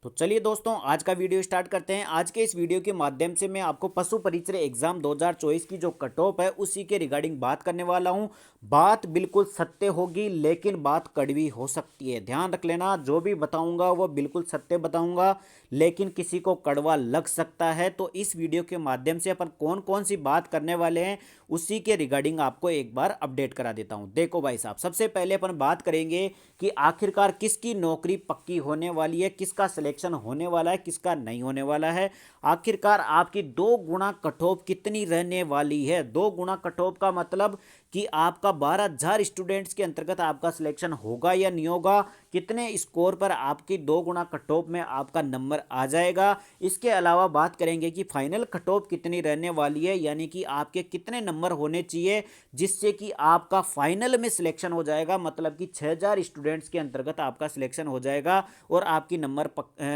तो चलिए दोस्तों, आज का वीडियो स्टार्ट करते हैं। आज के इस वीडियो के माध्यम से मैं आपको पशु परिचय एग्जाम 2024 की जो कट ऑफ है उसी के रिगार्डिंग बात करने वाला हूं। बात बिल्कुल सत्य होगी, लेकिन बात कड़वी हो सकती है। ध्यान रख लेना, जो भी बताऊंगा वो बिल्कुल सत्य बताऊंगा, लेकिन किसी को कड़वा लग सकता है। तो इस वीडियो के माध्यम से अपन कौन कौन सी बात करने वाले हैं उसी के रिगार्डिंग आपको एक बार अपडेट करा देता हूं। देखो भाई साहब, सबसे पहले अपन बात करेंगे कि आखिरकार किसकी नौकरी पक्की होने वाली है, किसका सिलेक्शन होने वाला है, किसका नहीं होने वाला है। आखिरकार आपकी 2 गुना कट ऑफ कितनी रहने वाली है। 2 गुना कट ऑफ का मतलब कि आपका 12,000 स्टूडेंट्स के अंतर्गत आपका सिलेक्शन होगा या नहीं होगा, कितने स्कोर पर आपकी 2 गुना कट ऑफ में आपका नंबर आ जाएगा। इसके अलावा बात करेंगे कि फाइनल कट ऑफ कितनी रहने वाली है, यानी कि आपके कितने नंबर होने चाहिए जिससे कि आपका फाइनल में सिलेक्शन हो जाएगा। मतलब कि 6,000 स्टूडेंट्स के अंतर्गत आपका सिलेक्शन हो जाएगा और आपकी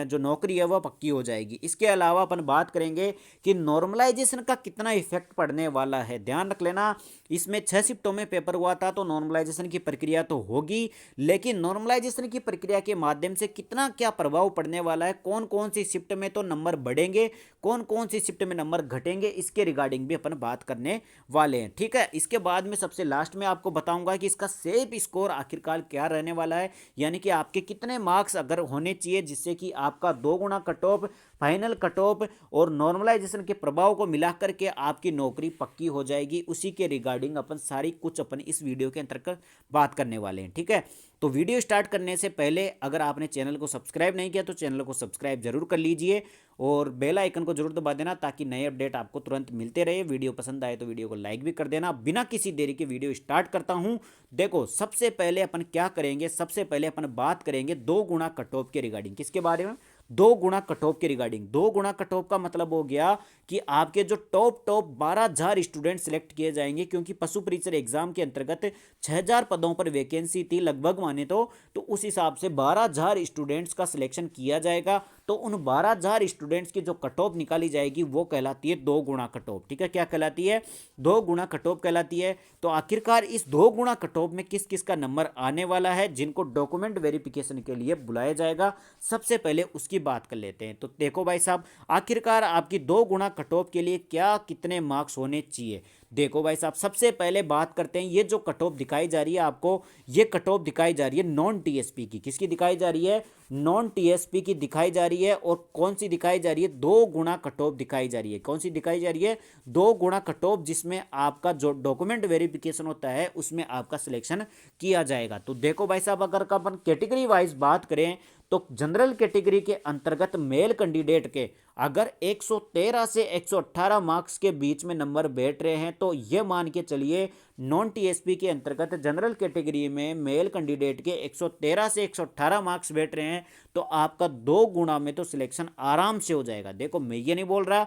जो नौकरी है वह पक्की हो जाएगी। इसके अलावा अपन बात करेंगे कि नॉर्मलाइजेशन का कितना इफेक्ट पड़ने वाला है। ध्यान रख लेना, इसमें 6 शिफ्टों में पेपर हुआ था, तो नॉर्मलाइजेशन की प्रक्रिया तो होगी, लेकिन नॉर्मलाइजेशन की प्रक्रिया के माध्यम से कितना क्या प्रभाव पड़ने वाला है, कौन कौन सी शिफ्ट में तो नंबर बढ़ेंगे, कौन कौन सी शिफ्ट में नंबर घटेंगे, इसके रिगार्डिंग भी अपन बात करने वाले हैं। ठीक है, इसके बाद में सबसे लास्ट में आपको बताऊंगा कि इसका सेफ स्कोर आखिरकार क्या रहने वाला है, यानी कि आपके कितने मार्क्स अगर होने चाहिए जिससे कि आपका 2 गुना cut off, final cut off और नॉर्मलाइजेशन के प्रभाव को मिलाकर के आपकी नौकरी पक्की हो जाएगी। उसी के रिगार्डिंग अपन सारी कुछ अपन इस वीडियो के अंतर्गत बात करने वाले हैं। ठीक है, तो वीडियो स्टार्ट करने से पहले अगर आपने चैनल को सब्सक्राइब नहीं किया तो चैनल को सब्सक्राइब जरूर कर लीजिए और बेल आइकन को जरूर दबा देना ताकि नए अपडेट आपको तुरंत मिलते रहे। वीडियो पसंद आए तो वीडियो को लाइक भी कर देना। बिना किसी देरी के वीडियो स्टार्ट करता हूं। देखो, सबसे पहले अपन क्या करेंगे, सबसे पहले अपन बात करेंगे 2 गुना कट ऑफ के रिगार्डिंग। किसके बारे में? 2 गुना कट ऑफ के रिगार्डिंग। 2 गुना कट ऑफ का मतलब हो गया कि आपके जो टॉप 12,000 स्टूडेंट सिलेक्ट किए जाएंगे, क्योंकि पशु परीक्षण एग्जाम के अंतर्गत 6,000 पदों पर वैकेंसी थी लगभग माने तो उस हिसाब से 12,000 स्टूडेंट्स का सिलेक्शन किया जाएगा। तो उन 12,000 स्टूडेंट्स की जो कट ऑफ निकाली जाएगी वो कहलाती है 2 गुना कट ऑफ। ठीक है, क्या कहलाती है? 2 गुना कट ऑफ कहलाती है। तो आखिरकार इस 2 गुना कट ऑफ में किस किस का नंबर आने वाला है, जिनको डॉक्यूमेंट वेरिफिकेशन के लिए बुलाया जाएगा, सबसे पहले उसकी बात कर लेते हैं। तो देखो भाई साहब, आखिरकार आपकी 2 गुना कट ऑफ के लिए क्या कितने मार्क्स होने चाहिए। देखो भाई साहब, सबसे पहले बात करते हैं, ये जो कट ऑफ दिखाई जा रही है आपको, ये कट ऑफ दिखाई जा रही है नॉन टीएसपी की। किसकी दिखाई जा रही है? नॉन टीएसपी की दिखाई जा रही है। और कौन सी दिखाई जा रही है? 2 गुना कट ऑफ दिखाई जा रही है। कौन सी दिखाई जा रही है? 2 गुना कट ऑफ, जिसमें आपका जो डॉक्यूमेंट वेरिफिकेशन होता है उसमें आपका सिलेक्शन किया जाएगा। तो देखो भाई साहब, अगर अपन कैटेगरी वाइज बात करें तो जनरल कैटेगरी के अंतर्गत मेल कैंडिडेट के अगर 113 से 118 मार्क्स के बीच में नंबर बैठ रहे हैं तो ये मान के चलिए नॉन टीएसपी के अंतर्गत जनरल कैटेगरी में मेल कैंडिडेट के 113 से 118 मार्क्स बैठ रहे हैं तो आपका 2 गुना में तो सिलेक्शन आराम से हो जाएगा। देखो, मैं ये नहीं बोल रहा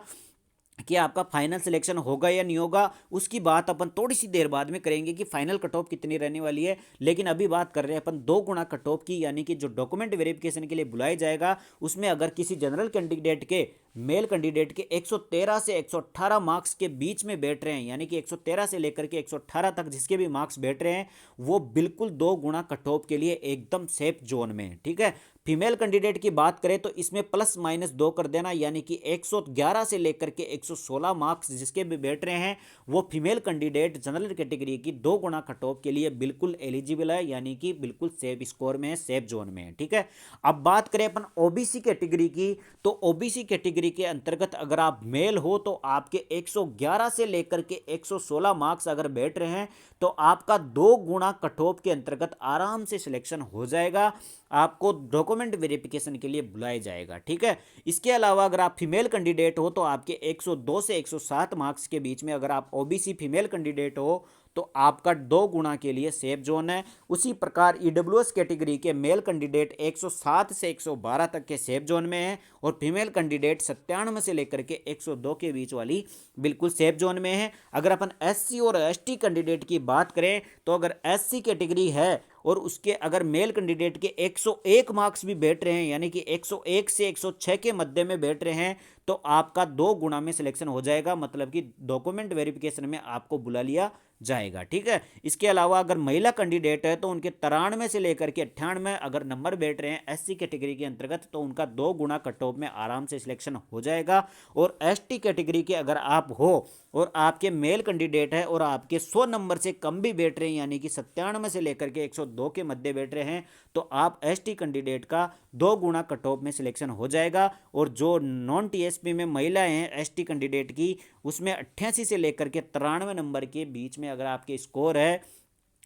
कि आपका फाइनल सिलेक्शन होगा या नहीं होगा, उसकी बात अपन थोड़ी सी देर बाद में करेंगे कि फाइनल कट ऑफ कितनी रहने वाली है। लेकिन अभी बात कर रहे हैं अपन 2 गुना कट ऑफ की, यानी कि जो डॉक्यूमेंट वेरिफिकेशन के लिए बुलाया जाएगा उसमें अगर किसी जनरल कैंडिडेट के, मेल कैंडिडेट के 113 से 118 मार्क्स के बीच में बैठ रहे हैं, यानी कि 113 से लेकर के 118 तक जिसके भी मार्क्स बैठ रहे हैं वो बिल्कुल 2 गुना कट ऑफ के लिए एकदम सेफ जोन में है। ठीक है, फीमेल कैंडिडेट की बात करें तो इसमें प्लस माइनस 2 कर देना, यानी कि 111 से लेकर के 116 मार्क्स जिसके भी बैठ रहे हैं वो फीमेल कैंडिडेट जनरल कैटेगरी की 2 गुना कट ऑफ के लिए बिल्कुल एलिजिबल है, यानी कि बिल्कुल सेफ स्कोर में है, सेफ जोन में है। ठीक है, अब बात करें अपन ओबीसी कैटेगरी की, तो ओबीसी कैटेगरी के अंतर्गत अगर आप मेल हो तो आपके 111 से लेकर के 116 मार्क्स अगर बैठ रहे हैं तो आपका 2 गुना कट ऑफ के अंतर्गत आराम से सिलेक्शन हो जाएगा। आपको डॉक्यूमेंट वेरिफिकेशन के लिए बुलाया जाएगा। ठीक है, इसके अलावा अगर आप फीमेल कैंडिडेट हो तो आपके 102 से 107 मार्क्स के बीच में अगर आप ओबीसी फीमेल कैंडिडेट हो तो आपका 2 गुना के लिए सेफ जोन है। उसी प्रकार ईडब्ल्यूएस कैटेगरी के मेल कैंडिडेट 107 से 112 तक के सेफ जोन में है और फीमेल कैंडिडेट 97 से लेकर के 102 के बीच वाली बिल्कुल सेफ जोन में है। अगर अपन एससी और एसटी कैंडिडेट की बात करें तो अगर एससी कैटेगरी है और उसके अगर मेल कैंडिडेट के 101 मार्क्स भी बैठ रहे हैं, यानी कि 101 से 106 के मध्य में बैठ रहे हैं, तो आपका 2 गुना में सिलेक्शन हो जाएगा। मतलब कि डॉक्यूमेंट वेरिफिकेशन में आपको बुला लिया जाएगा। ठीक है, इसके अलावा अगर महिला कैंडिडेट है तो उनके 93 से लेकर के 98 अगर नंबर बैठ रहे हैं एससी कैटेगरी के अंतर्गत तो उनका 2 गुना कट ऑफ में आराम से सिलेक्शन हो जाएगा। और एसटी कैटेगरी के अगर आप हो और आपके मेल कैंडिडेट है और आपके 100 नंबर से कम भी बैठ रहे हैं यानी कि 97 से लेकर के 102 के मध्य बैठ रहे हैं तो आप एसटी कैंडिडेट का 2 गुना कट ऑफ में सिलेक्शन हो जाएगा। और जो नॉन टीएसपी में महिलाएं हैं एसटी कैंडिडेट की उसमें 88 से लेकर के 93 नंबर के बीच में अगर आपके स्कोर है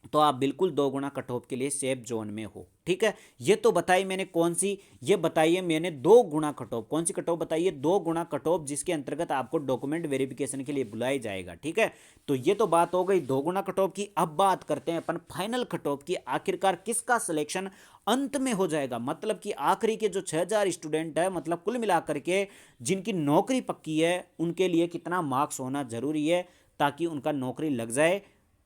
तो आप बिल्कुल 2 गुना कट ऑफ के लिए सेफ जोन में हो। ठीक है, ये तो बताई मैंने कौन सी, ये बताइए मैंने 2 गुना कट ऑफ, कौन सी कट ऑफ बताइए, 2 गुना कट ऑफ जिसके अंतर्गत आपको डॉक्यूमेंट वेरिफिकेशन के लिए बुलाया जाएगा। ठीक है, तो ये तो बात हो गई 2 गुना कट ऑफ की। अब बात करते हैं अपन फाइनल कट ऑफ की, आखिरकार किसका सिलेक्शन अंत में हो जाएगा, मतलब कि आखिरी के जो 6000 स्टूडेंट है, मतलब कुल मिलाकर के जिनकी नौकरी पक्की है उनके लिए कितना मार्क्स होना जरूरी है ताकि उनका नौकरी लग जाए,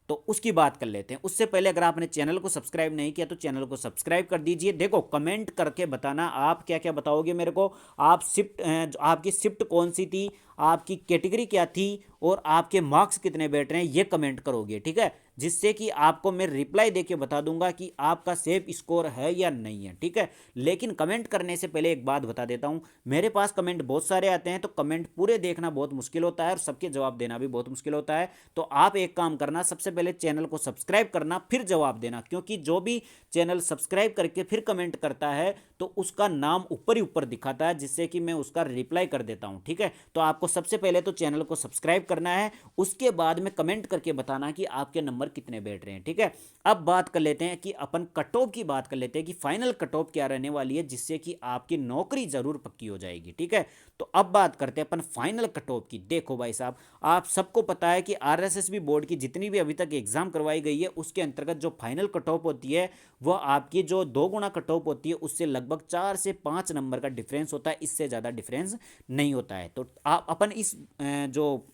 तो उसकी बात कर लेते हैं। उससे पहले अगर आपने चैनल को सब्सक्राइब नहीं किया तो चैनल को सब्सक्राइब कर दीजिए। देखो कमेंट करके बताना आप क्या क्या बताओगे मेरे को, आप शिफ्ट आपकी शिफ्ट कौन सी थी, आपकी कैटेगरी क्या थी और आपके मार्क्स कितने बैठ रहे हैं ये कमेंट करोगे। ठीक है, जिससे कि आपको मैं रिप्लाई देके बता दूंगा कि आपका सेफ स्कोर है या नहीं है। ठीक है, लेकिन कमेंट करने से पहले एक बात बता देता हूं, मेरे पास कमेंट बहुत सारे आते हैं तो कमेंट पूरे देखना बहुत मुश्किल होता है और सबके जवाब देना भी बहुत मुश्किल होता है। तो आप एक काम करना, सबसे पहले चैनल को सब्सक्राइब करना फिर जवाब देना, क्योंकि जो भी चैनल सब्सक्राइब करके फिर कमेंट करता है तो उसका नाम ऊपर ही ऊपर दिखाता है जिससे कि मैं उसका रिप्लाई कर देता हूं। ठीक है, तो आपको सबसे पहले तो चैनल को सब्सक्राइब करना है, उसके बाद में कमेंट करके बताना कि आपके नंबर कितने बैठ रहे हैं। ठीक है, अब बात कर लेते हैं कि अपन कट ऑफ की बात कर लेते हैं कि फाइनल कट ऑफ क्या रहने वाली है जिससे कि आपकी नौकरी जरूर पक्की हो जाएगी। ठीक है, तो अब बात करते हैं अपन फाइनल कट ऑफ की। देखो भाई साहब, आप सबको पता है कि आरएसएसबी बोर्ड की जितनी भी अभी तक एग्जाम करवाई गई है उसके अंतर्गत जो फाइनल कट ऑफ होती है वह आपकी जो 2 गुना कट ऑफ होती है उससे लगभग 4 से 5 नंबर का डिफरेंस होता है, इससे ज़्यादा डिफरेंस नहीं होता है। तो आप अपन इस जो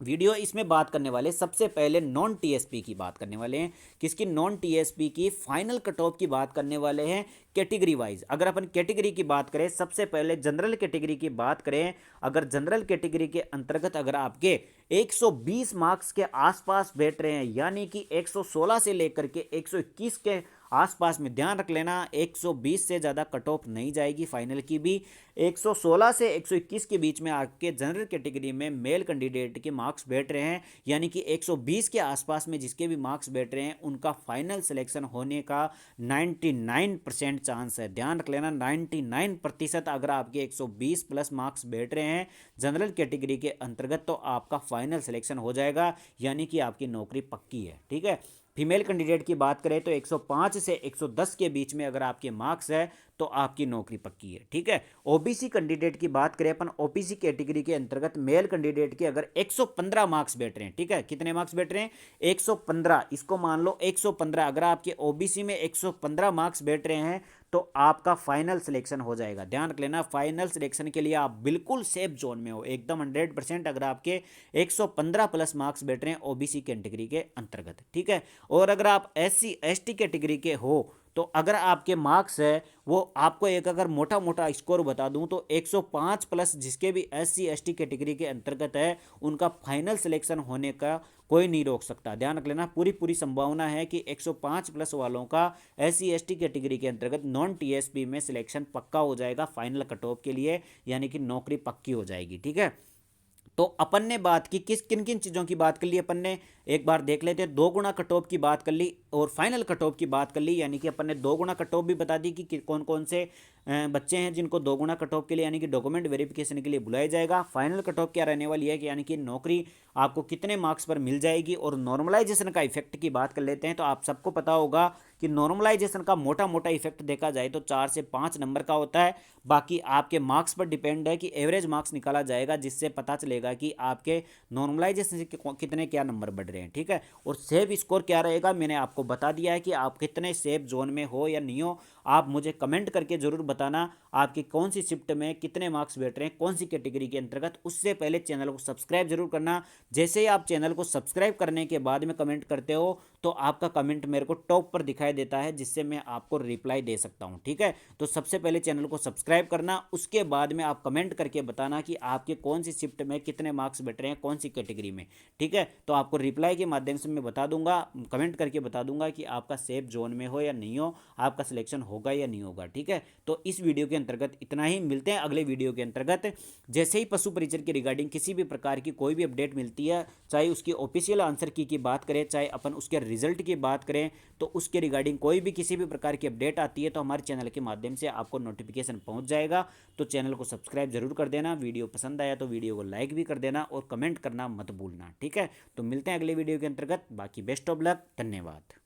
वीडियो इसमें बात करने वाले सबसे पहले नॉन टीएसपी की बात करने वाले हैं, किसकी, नॉन टीएसपी की फाइनल कट ऑफ की बात करने वाले हैं कैटेगरी वाइज। अगर अपन कैटेगरी की बात करें, सबसे पहले जनरल कैटेगरी की बात करें, अगर जनरल कैटेगरी के अंतर्गत अगर आपके 120 मार्क्स के आसपास बैठ रहे हैं यानी कि 116 से लेकर के 121 के आसपास में, ध्यान रख लेना 120 से ज़्यादा कट ऑफ नहीं जाएगी फाइनल की भी, 116 से 121 के बीच में आपके जनरल कैटेगरी में मेल कैंडिडेट के मार्क्स बैठ रहे हैं यानी कि 120 के आसपास में जिसके भी मार्क्स बैठ रहे हैं उनका फाइनल सिलेक्शन होने का 99% चांस है। ध्यान रख लेना 99% अगर आपके 120 प्लस मार्क्स बैठ रहे हैं जनरल कैटेगरी के अंतर्गत तो आपका फाइनल सिलेक्शन हो जाएगा यानी कि आपकी नौकरी पक्की है। ठीक है, फीमेल कैंडिडेट की बात करें तो 105 से 110 के बीच में अगर आपके मार्क्स है तो आपकी नौकरी पक्की है। ठीक है, ओबीसी कैंडिडेट की बात करें अपन, ओबीसी कैटेगरी के अंतर्गत मेल कैंडिडेट के अगर 115 मार्क्स बैठ रहे हैं, ठीक है, कितने मार्क्स बैठ रहे हैं, 115, इसको मान लो 115, अगर आपके ओबीसी में 115 मार्क्स बैठ रहे हैं तो आपका फाइनल सिलेक्शन हो जाएगा। ध्यान रख लेना फाइनल सिलेक्शन के लिए आप बिल्कुल सेफ जोन में हो एकदम 100% अगर आपके 115 प्लस मार्क्स बैठ रहे हैं ओबीसी कैटेगरी के अंतर्गत। ठीक है, और अगर आप एससी एसटी कैटेगरी के हो तो अगर आपके मार्क्स है वो आपको एक अगर मोटा मोटा स्कोर बता दूं तो 105 प्लस जिसके भी एससी एसटी कैटेगरी के अंतर्गत है उनका फाइनल सिलेक्शन होने का कोई नहीं रोक सकता। ध्यान रख लेना पूरी पूरी संभावना है कि 105 प्लस वालों का एससी एसटी कैटेगरी के अंतर्गत नॉन टीएसपी में सिलेक्शन पक्का हो जाएगा फाइनल कट ऑफ के लिए यानी कि नौकरी पक्की हो जाएगी। ठीक है, तो अपन ने बात की किन किन चीज़ों की बात कर ली अपन ने, एक बार देख लेते हैं। 2 गुना कट ऑफ की बात कर ली और फाइनल कट ऑफ की बात कर ली यानी कि अपन ने 2 गुना कट ऑफ भी बता दी कि कौन कौन से बच्चे हैं जिनको 2 गुना कट ऑफ के लिए यानी कि डॉक्यूमेंट वेरिफिकेशन के लिए बुलाया जाएगा। फाइनल कट ऑफ क्या रहने वाली है कि यानी कि नौकरी आपको कितने मार्क्स पर मिल जाएगी। और नॉर्मलाइजेशन का इफेक्ट की बात कर लेते हैं तो आप सबको पता होगा कि नॉर्मलाइजेशन का मोटा मोटा इफेक्ट देखा जाए तो 4 से 5 नंबर का होता है, बाकी आपके मार्क्स पर डिपेंड है कि एवरेज मार्क्स निकाला जाएगा जिससे पता चलेगा कि आपके नॉर्मलाइजेशन से कितने क्या नंबर बढ़ रहे हैं। ठीक है, और सेफ स्कोर क्या रहेगा मैंने आपको बता दिया है कि आप कितने सेफ जोन में हो या नहीं हो। आप मुझे कमेंट करके जरूर बताना आपकी कौन सी शिफ्ट में कितने मार्क्स बैठ रहे हैं कौन सी कैटेगरी के अंतर्गत। उससे पहले चैनल को सब्सक्राइब जरूर करना, जैसे ही आप चैनल को सब्सक्राइब करने के बाद में कमेंट करते हो तो आपका कमेंट मेरे को टॉप पर दिखाई देता है, जिससे मैं आपको रिप्लाई दे सकता हूँ। ठीक है, तो सबसे पहले चैनल को सब्सक्राइब करना, उसके बाद में आप कमेंट करके बताना कि आपके कौन सी शिफ्ट में कितने मार्क्स बैठ रहे हैं, कौन सी कैटेगरी में। ठीक है, तो आपको रिप्लाई के माध्यम से मैं बता दूंगा, कमेंट करके बता दूंगा कि आपका सेफ जोन में हो या नहीं हो, आपका सिलेक्शन होगा या नहीं होगा। ठीक है, तो इस वीडियो के अंतर्गत इतना ही, मिलते हैं अगले वीडियो के अंतर्गत। जैसे ही पशु परिचर के रिगार्डिंग किसी भी प्रकार की कोई भी अपडेट मिलती है, चाहे उसकी ऑफिशियल आंसर की बात करें, चाहे अपन उसके रिजल्ट की बात करें, तो उसके रिगार्डिंग कोई भी किसी भी प्रकार की अपडेट आती है तो हमारे चैनल के माध्यम से आपको नोटिफिकेशन पहुंच जाएगा। तो चैनल को सब्सक्राइब जरूर कर देना, वीडियो पसंद आया तो वीडियो को लाइक भी कर देना और कमेंट करना मत भूलना। ठीक है, तो मिलते हैं अगले वीडियो के अंतर्गत, बाकी बेस्ट ऑफ लक, धन्यवाद।